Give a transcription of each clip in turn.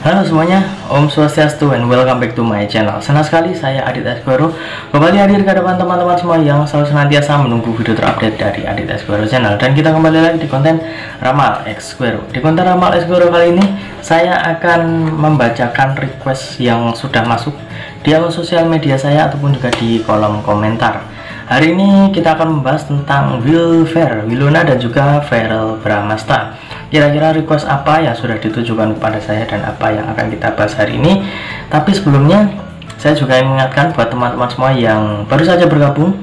Halo semuanya, Om Swastiastu and welcome back to my channel. Senang sekali saya Adit Esquero kembali hadir ke depan teman-teman semua yang selalu senantiasa menunggu video terupdate dari Adit Esquero channel. Dan kita kembali lagi di konten Ramal Esquero. Di konten Ramal Esquero kali ini saya akan membacakan request yang sudah masuk di akun sosial media saya ataupun juga di kolom komentar. Hari ini kita akan membahas tentang Wilona dan juga Verrell Bramasta. Kira-kira request apa yang sudah ditujukan kepada saya dan apa yang akan kita bahas hari ini. Tapi sebelumnya saya juga ingin mengingatkan buat teman-teman semua yang baru saja bergabung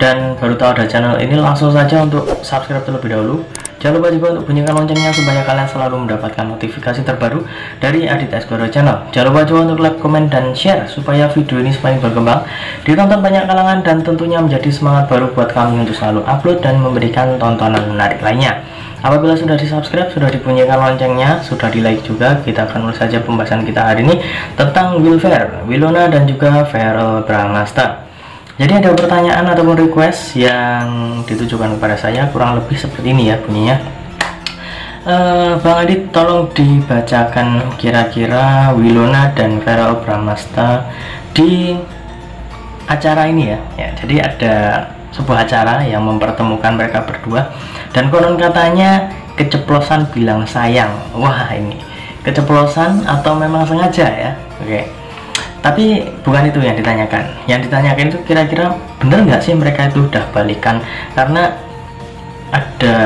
dan baru tahu ada channel ini, langsung saja untuk subscribe terlebih dahulu. Jangan lupa juga untuk bunyikan loncengnya supaya kalian selalu mendapatkan notifikasi terbaru dari Adit Esquero channel. Jangan lupa juga untuk like, komen, dan share supaya video ini semakin berkembang, ditonton banyak kalangan, dan tentunya menjadi semangat baru buat kami untuk selalu upload dan memberikan tontonan menarik lainnya. Apabila sudah di subscribe, sudah dibunyikan loncengnya, sudah di like juga, kita akan mulai saja pembahasan kita hari ini tentang Wilona dan juga Verrell Bramasta. Jadi ada pertanyaan ataupun request yang ditujukan kepada saya, kurang lebih seperti ini ya bunyinya. Bang Adit, tolong dibacakan kira-kira Wilona dan Verrell Bramasta di acara ini ya. Jadi ada sebuah acara yang mempertemukan mereka berdua, dan konon katanya keceplosan bilang sayang. Wah, ini keceplosan atau memang sengaja ya? Oke. Tapi bukan itu yang ditanyakan. Yang ditanyakan itu kira-kira bener nggak sih mereka itu udah balikan? Karena ada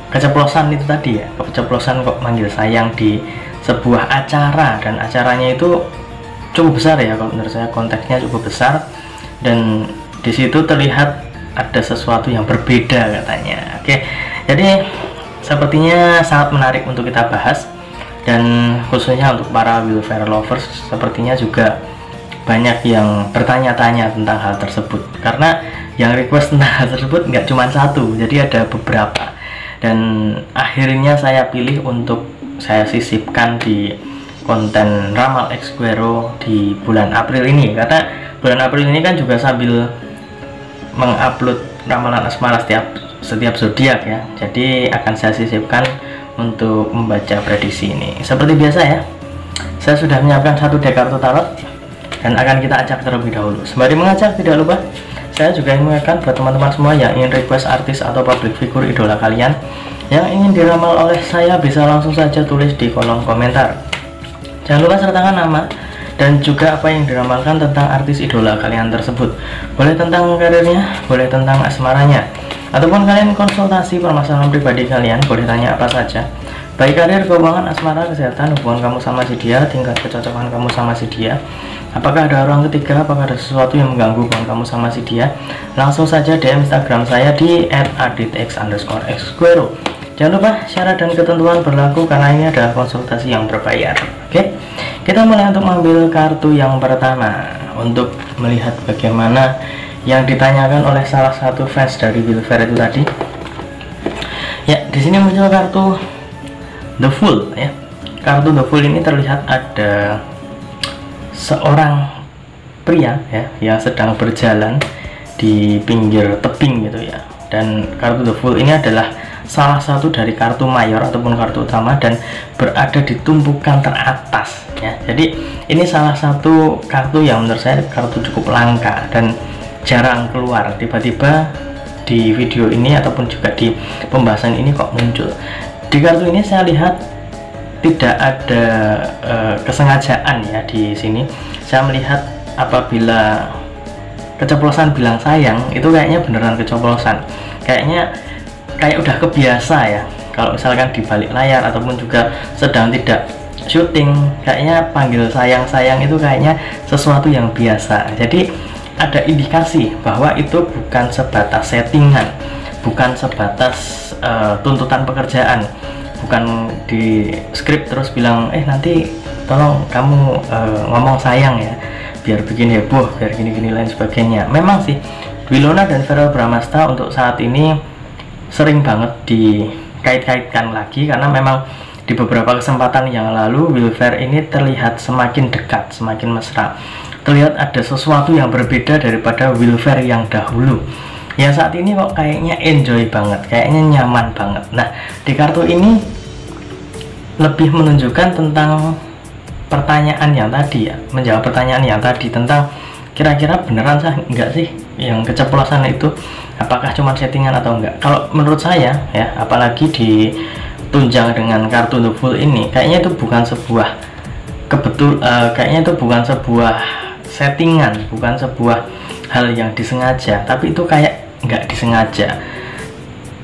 keceplosan itu tadi ya, keceplosan kok manggil sayang di sebuah acara, dan acaranya itu cukup besar ya, kalau menurut saya konteksnya cukup besar, dan di situ terlihat ada sesuatu yang berbeda katanya. Oke, jadi sepertinya sangat menarik untuk kita bahas, dan khususnya untuk para Verrell lovers sepertinya juga banyak yang bertanya-tanya tentang hal tersebut, karena yang request tentang hal tersebut nggak cuma satu, jadi ada beberapa, dan akhirnya saya pilih untuk saya sisipkan di konten Ramal Esquero di bulan April ini, karena bulan April ini kan juga sambil mengupload ramalan asmara setiap zodiak ya. Jadi akan saya sisipkan untuk membaca prediksi ini. Seperti biasa ya, saya sudah menyiapkan satu deck kartu tarot dan akan kita acak terlebih dahulu. Sembari mengacak, tidak lupa saya juga ingin mengingatkan buat teman-teman semua yang ingin request artis atau public figure idola kalian yang ingin diramal oleh saya, bisa langsung saja tulis di kolom komentar. Jangan lupa sertakan nama dan juga apa yang diramalkan tentang artis idola kalian tersebut. Boleh tentang karirnya, boleh tentang asmaranya, ataupun kalian konsultasi permasalahan pribadi kalian, boleh tanya apa saja, baik karir, keuangan, asmara, kesehatan, hubungan kamu sama si dia, tingkat kecocokan kamu sama si dia, apakah ada orang ketiga, apakah ada sesuatu yang mengganggu hubungan kamu sama si dia. Langsung saja DM Instagram saya di @aditx_esquero. Jangan lupa syarat dan ketentuan berlaku karena ini adalah konsultasi yang berbayar. Oke, kita mulai untuk mengambil kartu yang pertama untuk melihat bagaimana yang ditanyakan oleh salah satu fans dari Wilfer itu tadi. Ya, di sini muncul kartu The Fool ya. Kartu The Fool ini terlihat ada seorang pria ya yang sedang berjalan di pinggir tebing gitu ya. Dan kartu The Fool ini adalah salah satu dari kartu mayor ataupun kartu utama dan berada di tumpukan teratas ya. Jadi ini salah satu kartu yang menurut saya kartu cukup langka dan jarang keluar. Tiba-tiba di video ini ataupun juga di pembahasan ini kok muncul. Di kartu ini saya lihat tidak ada kesengajaan ya. Di sini saya melihat apabila keceplosan bilang sayang itu kayaknya beneran keceplosan, kayak udah kebiasa ya. Kalau misalkan di balik layar ataupun juga sedang tidak syuting, kayaknya panggil sayang-sayang itu kayaknya sesuatu yang biasa. Jadi ada indikasi bahwa itu bukan sebatas settingan, bukan sebatas tuntutan pekerjaan, bukan di skrip terus bilang nanti tolong kamu ngomong sayang ya biar bikin heboh, biar gini-gini lain sebagainya. Memang sih Wilona dan Verrell Bramasta untuk saat ini sering banget dikait-kaitkan lagi, karena memang di beberapa kesempatan yang lalu Wilfer ini terlihat semakin dekat, semakin mesra. Terlihat ada sesuatu yang berbeda daripada Wilfer yang dahulu. Yang saat ini kok kayaknya enjoy banget, kayaknya nyaman banget. Nah, di kartu ini lebih menunjukkan tentang pertanyaan yang tadi ya, menjawab pertanyaan yang tadi tentang kira-kira beneran sah enggak sih yang keceplosan itu, apakah cuma settingan atau enggak. Kalau menurut saya ya, apalagi ditunjang dengan kartu The Fool ini, kayaknya itu bukan sebuah kayaknya itu bukan sebuah settingan, bukan sebuah hal yang disengaja, tapi itu kayak nggak disengaja.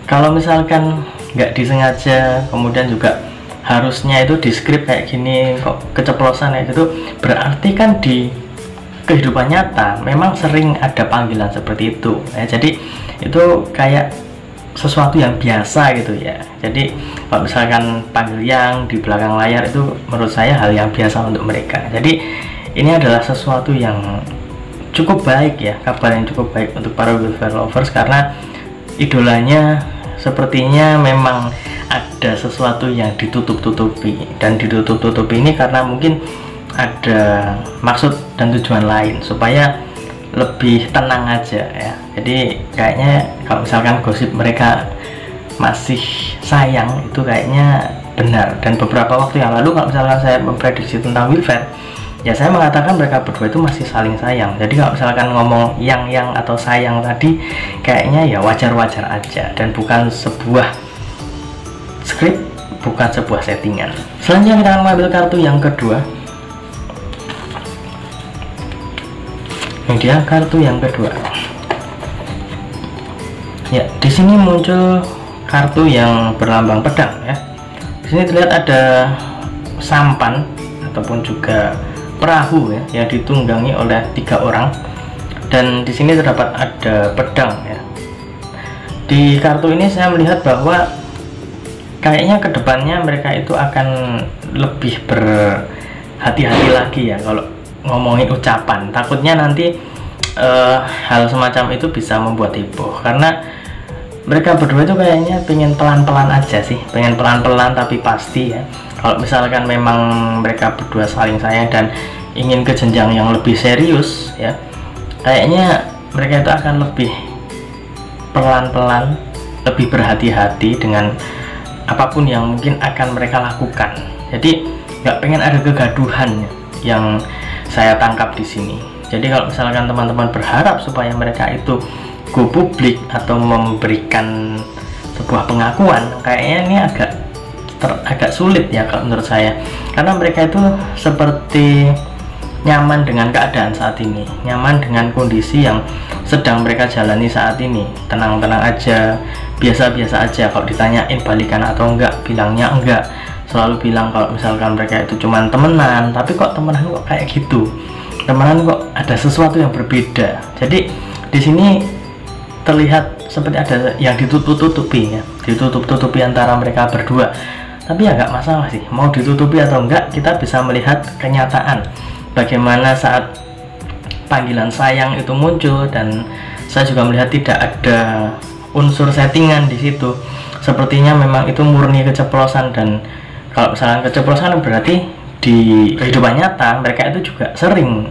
Kalau misalkan nggak disengaja, kemudian juga harusnya itu di script kayak gini, kok keceplosan kayak gitu, berarti kan di kehidupan nyata memang sering ada panggilan seperti itu ya. Jadi itu kayak sesuatu yang biasa gitu ya. Jadi kalau misalkan panggil yang di belakang layar itu menurut saya hal yang biasa untuk mereka. Jadi ini adalah sesuatu yang cukup baik ya, kabar yang cukup baik untuk para Wilfer lovers, karena idolanya sepertinya memang ada sesuatu yang ditutup-tutupi, dan ditutup-tutupi ini karena mungkin ada maksud dan tujuan lain supaya lebih tenang aja ya. Jadi kayaknya kalau misalkan gosip mereka masih sayang itu kayaknya benar. Dan beberapa waktu yang lalu kalau misalkan saya memprediksi tentang Wilfer, ya saya mengatakan mereka berdua itu masih saling sayang. Jadi kalau misalkan ngomong yang atau sayang tadi, kayaknya ya wajar-wajar aja dan bukan sebuah script, bukan sebuah settingan. Selanjutnya kita akan mengambil kartu yang kedua. Ini dia kartu yang kedua. Ya, di sini muncul kartu yang berlambang pedang ya. Di sini terlihat ada sampan ataupun juga perahu ya, yang ditunggangi oleh 3 orang, dan di sini terdapat ada pedang ya. Di kartu ini saya melihat bahwa kayaknya kedepannya mereka itu akan lebih berhati-hati lagi ya kalau ngomongin ucapan. Takutnya nanti hal semacam itu bisa membuat heboh, karena mereka berdua itu kayaknya pengen pelan-pelan aja sih, pengen pelan-pelan tapi pasti ya. Kalau misalkan memang mereka berdua saling sayang dan ingin ke jenjang yang lebih serius ya, kayaknya mereka itu akan lebih pelan-pelan, lebih berhati-hati dengan apapun yang mungkin akan mereka lakukan. Jadi nggak pengen ada kegaduhan yang saya tangkap di sini. Jadi kalau misalkan teman-teman berharap supaya mereka itu go publik atau memberikan sebuah pengakuan, kayaknya ini agak sulit ya kalau menurut saya, karena mereka itu seperti nyaman dengan keadaan saat ini, nyaman dengan kondisi yang sedang mereka jalani saat ini, tenang-tenang aja, biasa-biasa aja. Kalau ditanyain balikan atau enggak, bilangnya enggak, selalu bilang kalau misalkan mereka itu cuman temenan, tapi kok temenan kok kayak gitu, temenan kok ada sesuatu yang berbeda. Jadi di sini terlihat seperti ada yang ditutup-tutupi ya, ditutup-tutupi antara mereka berdua. Tapi ya nggak masalah sih, mau ditutupi atau enggak, kita bisa melihat kenyataan bagaimana saat panggilan sayang itu muncul, dan saya juga melihat tidak ada unsur settingan di situ. Sepertinya memang itu murni keceplosan, dan kalau misalnya keceplosan berarti di kehidupan nyata mereka itu juga sering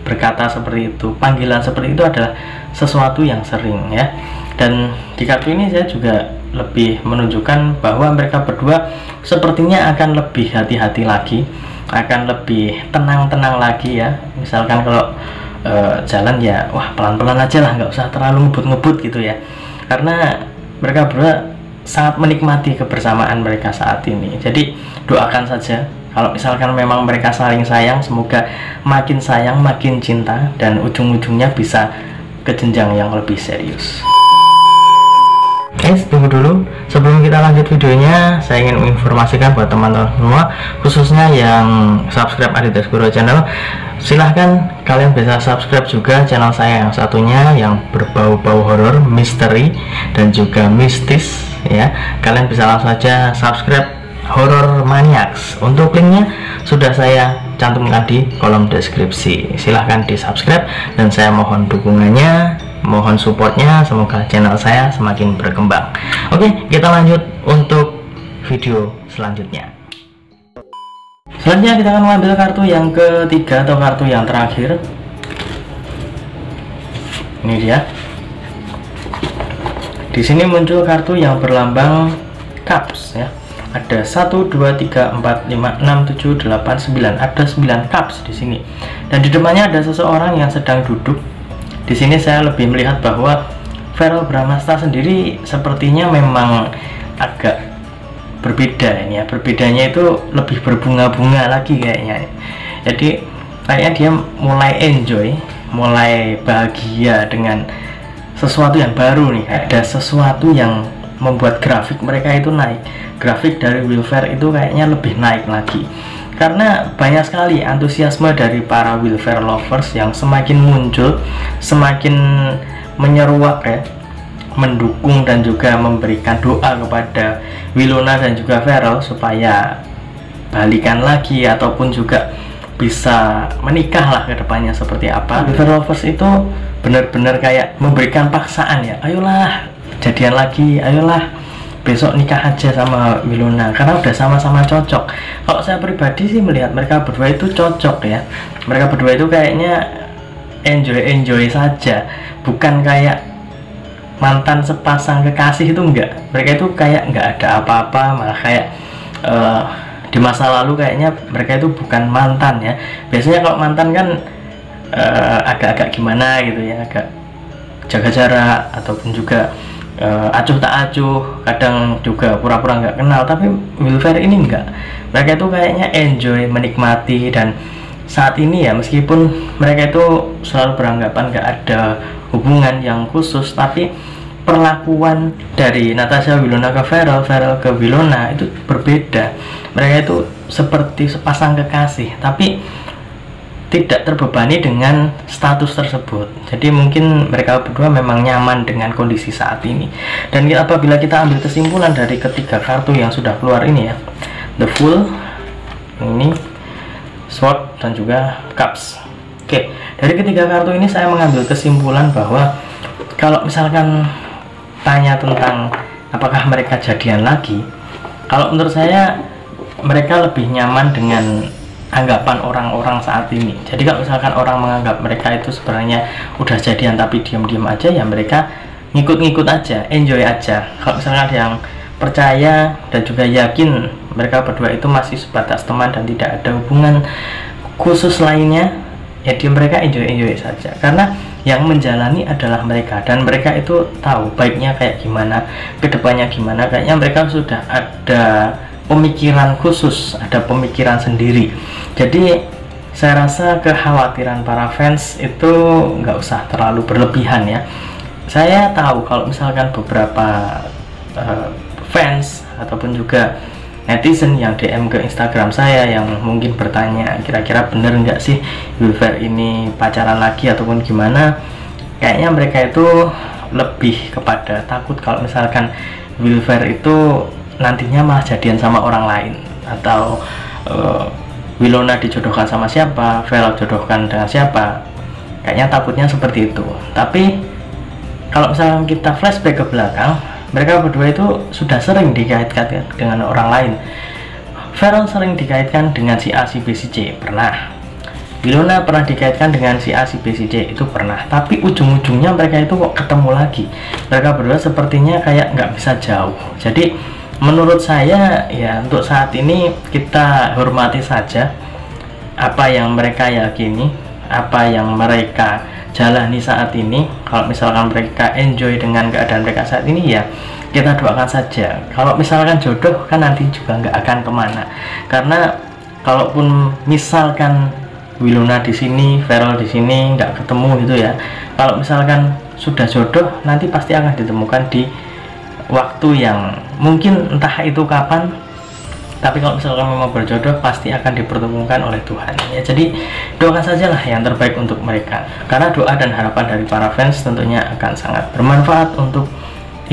berkata seperti itu. Panggilan seperti itu adalah sesuatu yang sering ya. Dan di kartu ini saya juga lebih menunjukkan bahwa mereka berdua sepertinya akan lebih hati-hati lagi, akan lebih tenang-tenang lagi ya. Misalkan kalau jalan ya wah pelan-pelan aja lah, nggak usah terlalu ngebut-ngebut gitu ya, karena mereka berdua sangat menikmati kebersamaan mereka saat ini. Jadi doakan saja kalau misalkan memang mereka saling sayang, semoga makin sayang makin cinta dan ujung-ujungnya bisa ke jenjang yang lebih serius. Guys, tunggu dulu, sebelum kita lanjut videonya saya ingin menginformasikan buat teman-teman semua, khususnya yang subscribe Adidas Guru channel, silahkan kalian bisa subscribe juga channel saya yang satunya yang berbau-bau horor, misteri dan juga mistis ya. Kalian bisa langsung saja subscribe Horror Maniacs. Untuk linknya sudah saya cantumkan di kolom deskripsi, silahkan di subscribe dan saya mohon dukungannya, mohon supportnya, semoga channel saya semakin berkembang. Oke, kita lanjut untuk video selanjutnya. Selanjutnya kita akan mengambil kartu yang ketiga atau kartu yang terakhir. Ini dia. Di sini muncul kartu yang berlambang cups ya. ada 1 2 3 4 5 6 7 8 9, ada 9 cups di sini. Dan di depannya ada seseorang yang sedang duduk. Di sini saya lebih melihat bahwa Feral Bramasta sendiri sepertinya memang agak berbeda ini ya. Berbedanya itu lebih berbunga-bunga lagi kayaknya. Jadi kayaknya dia mulai enjoy, mulai bahagia dengan sesuatu yang baru nih. Ada sesuatu yang membuat grafik mereka itu naik. Grafik dari Will Fair itu kayaknya lebih naik lagi, karena banyak sekali antusiasme dari para Will Fair lovers yang semakin muncul, semakin menyeruak ya, mendukung dan juga memberikan doa kepada Wilona dan juga Feral supaya balikan lagi ataupun juga bisa menikah lah ke depannya seperti apa. Will Fair lovers itu benar-benar kayak memberikan paksaan ya, ayolah jadian lagi, ayolah besok nikah aja sama Wilona, karena udah sama-sama cocok. Kalau saya pribadi sih melihat mereka berdua itu cocok ya. Mereka berdua itu kayaknya enjoy saja, bukan kayak mantan sepasang kekasih itu enggak. Mereka itu kayak enggak ada apa-apa, malah kayak di masa lalu kayaknya mereka itu bukan mantan ya. Biasanya kalau mantan kan agak-agak gimana gitu ya, agak jaga jarak ataupun juga acuh tak acuh, kadang juga pura-pura nggak kenal. Tapi Will Fair ini enggak, mereka itu kayaknya enjoy, menikmati. Dan saat ini ya, meskipun mereka itu selalu beranggapan nggak ada hubungan yang khusus, tapi perlakuan dari Natasha Wilona ke Feral, Feral ke Wilona itu berbeda. Mereka itu seperti sepasang kekasih, tapi tidak terbebani dengan status tersebut. Jadi mungkin mereka berdua memang nyaman dengan kondisi saat ini. Dan apabila kita ambil kesimpulan dari ketiga kartu yang sudah keluar ini ya, The Fool, ini Sword, dan juga Cups. Oke, dari ketiga kartu ini saya mengambil kesimpulan bahwa kalau misalkan tanya tentang apakah mereka jadian lagi, kalau menurut saya mereka lebih nyaman dengan anggapan orang-orang saat ini. Jadi kalau misalkan orang menganggap mereka itu sebenarnya udah jadian tapi diam-diam aja, ya mereka ngikut-ngikut aja, enjoy aja. Kalau misalkan ada yang percaya dan juga yakin mereka berdua itu masih sebatas teman dan tidak ada hubungan khusus lainnya, ya mereka enjoy saja, karena yang menjalani adalah mereka, dan mereka itu tahu baiknya kayak gimana, kedepannya gimana. Kayaknya mereka sudah ada pemikiran khusus, ada pemikiran sendiri. Jadi saya rasa kekhawatiran para fans itu nggak usah terlalu berlebihan ya. Saya tahu kalau misalkan beberapa fans ataupun juga netizen yang DM ke Instagram saya yang mungkin bertanya kira-kira bener nggak sih Will Fair ini pacaran lagi ataupun gimana, kayaknya mereka itu lebih kepada takut kalau misalkan Will Fair itu nantinya malah jadian sama orang lain, atau Wilona dijodohkan sama siapa, Feral jodohkan dengan siapa. Kayaknya takutnya seperti itu. Tapi kalau misalnya kita flashback ke belakang, mereka berdua itu sudah sering dikaitkan dengan orang lain. Feral sering dikaitkan dengan si A, si B, si C, pernah. Wilona pernah dikaitkan dengan si A, si B, si C, itu pernah. Tapi ujung-ujungnya mereka itu kok ketemu lagi. Mereka berdua sepertinya kayak nggak bisa jauh. Jadi menurut saya ya, untuk saat ini kita hormati saja apa yang mereka yakini, apa yang mereka jalani saat ini. Kalau misalkan mereka enjoy dengan keadaan mereka saat ini, ya kita doakan saja. Kalau misalkan jodoh kan nanti juga nggak akan kemana, karena kalaupun misalkan Wilona di sini, Feral di sini nggak ketemu gitu ya, kalau misalkan sudah jodoh nanti pasti akan ditemukan di waktu yang mungkin entah itu kapan. Tapi kalau misalkan memang berjodoh, pasti akan dipertemukan oleh Tuhan ya. Jadi doakan sajalah yang terbaik untuk mereka, karena doa dan harapan dari para fans tentunya akan sangat bermanfaat untuk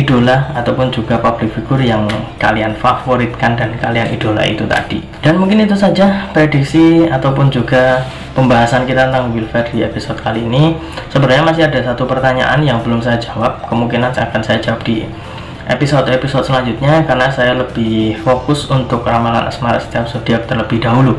idola ataupun juga public figure yang kalian favoritkan dan kalian idola itu tadi. Dan mungkin itu saja prediksi ataupun juga pembahasan kita tentang Will Fair di episode kali ini. Sebenarnya masih ada satu pertanyaan yang belum saya jawab, kemungkinan akan saya jawab di episode selanjutnya, karena saya lebih fokus untuk ramalan asmara setiap zodiak terlebih dahulu.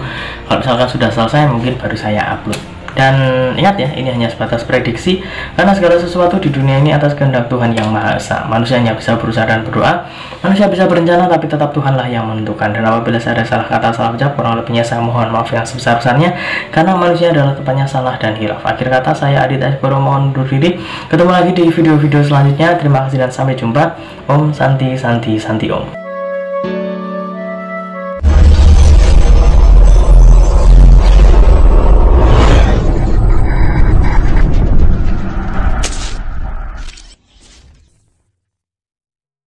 Kalau misalkan sudah selesai, mungkin baru saya upload. Dan ingat ya, ini hanya sebatas prediksi, karena segala sesuatu di dunia ini atas kehendak Tuhan yang Maha Esa. Manusia hanya bisa berusaha dan berdoa, manusia bisa berencana, tapi tetap Tuhanlah yang menentukan. Dan apabila saya ada salah kata, salah ucap, kurang lebihnya saya mohon maaf yang sebesar-besarnya, karena manusia adalah tempatnya salah dan hilaf. Akhir kata, saya Adit Asboro mohon undur diri. Ketemu lagi di video-video selanjutnya. Terima kasih dan sampai jumpa. Om Santi Santi Santi Om.